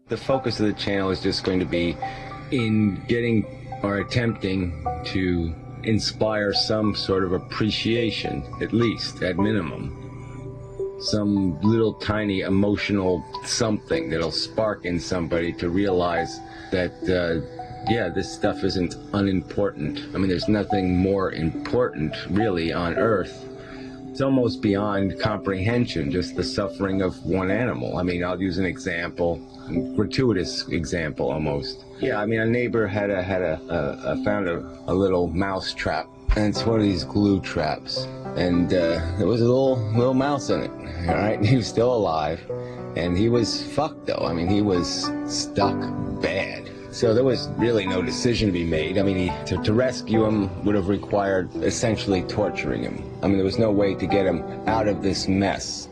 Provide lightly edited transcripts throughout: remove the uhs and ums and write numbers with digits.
The focus of the channel is just going to be in getting or attempting to inspire some sort of appreciation, at least, at minimum. Some little tiny emotional something that'll spark in somebody to realize that, yeah, this stuff isn't unimportant. I mean, there's nothing more important, really, on Earth. It's almost beyond comprehension, just the suffering of one animal. I mean, I'll use an example, a gratuitous example almost. Yeah, I mean, a neighbor had found a little mouse trap, and it's one of these glue traps, and there was a little mouse in it. All right, he was still alive, and he was fucked though. I mean, he was stuck bad. So there was really no decision to be made. I mean, to rescue him would have required essentially torturing him. I mean, there was no way to get him out of this mess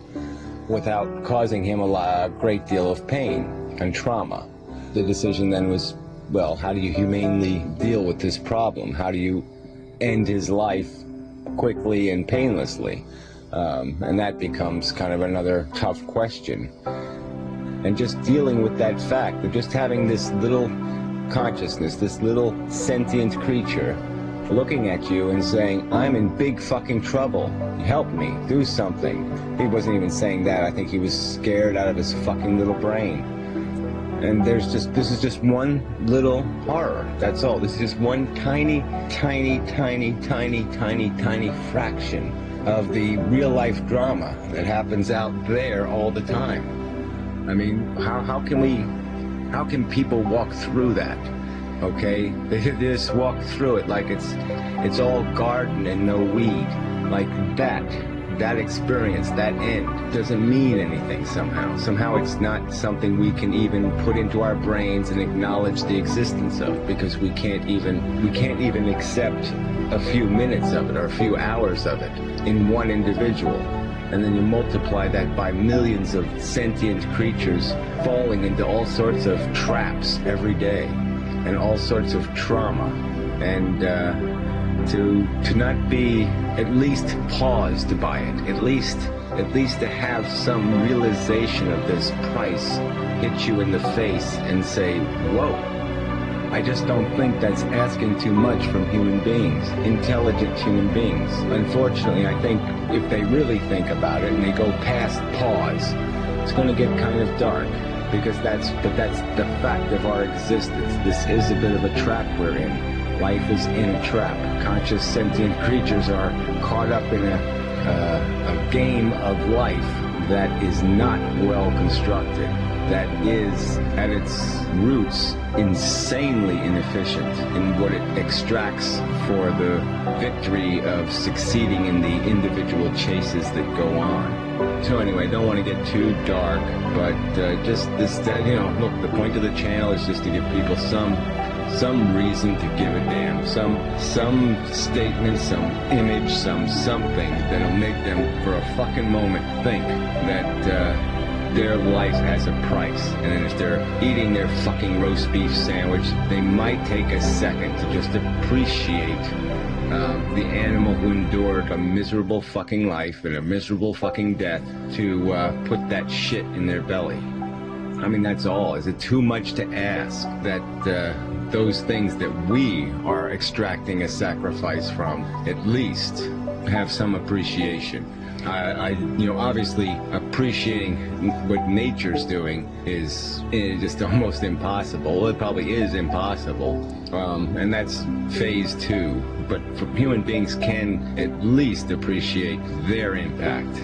without causing him a great deal of pain and trauma. The decision then was, well, how do you humanely deal with this problem? How do you end his life quickly and painlessly? And that becomes kind of another tough question. And just dealing with that fact of just having this little consciousness, this little sentient creature looking at you and saying, I'm in big fucking trouble, help me, do something. He wasn't even saying that. I think he was scared out of his fucking little brain. And this is just one little horror, that's all. This is just one tiny fraction of the real life drama that happens out there all the time. I mean, how can people walk through that? Okay, they just walk through it like it's all garden and no weed. Like that experience, that end, doesn't mean anything somehow. Somehow it's not something we can even put into our brains and acknowledge the existence of, because we can't even accept a few minutes of it or a few hours of it in one individual. And then you multiply that by millions of sentient creatures falling into all sorts of traps every day and all sorts of trauma. And to not be at least paused by it, at least to have some realization of this price hit you in the face and say, whoa. I just don't think that's asking too much from human beings, intelligent human beings. Unfortunately, I think if they really think about it and they go past pause, it's going to get kind of dark, because that's the fact of our existence. This is a bit of a trap we're in. Life is in a trap. Conscious sentient creatures are caught up in a game of life that is not well constructed, that is at its roots insanely inefficient in what it extracts for the victory of succeeding in the individual chases that go on. So anyway, don't want to get too dark, but just this, look, the point of the channel is just to give people some reason to give a damn, some statement, some image, something that'll make them for a fucking moment think that their life has a price. And then if they're eating their fucking roast beef sandwich, they might take a second to just appreciate the animal who endured a miserable fucking life and a miserable fucking death to put that shit in their belly. I mean, that's all. Is it too much to ask that those things that we are extracting a sacrifice from at least have some appreciation? Obviously appreciating what nature's doing is just almost impossible. Well, it probably is impossible. And that's phase 2. But human beings can at least appreciate their impact.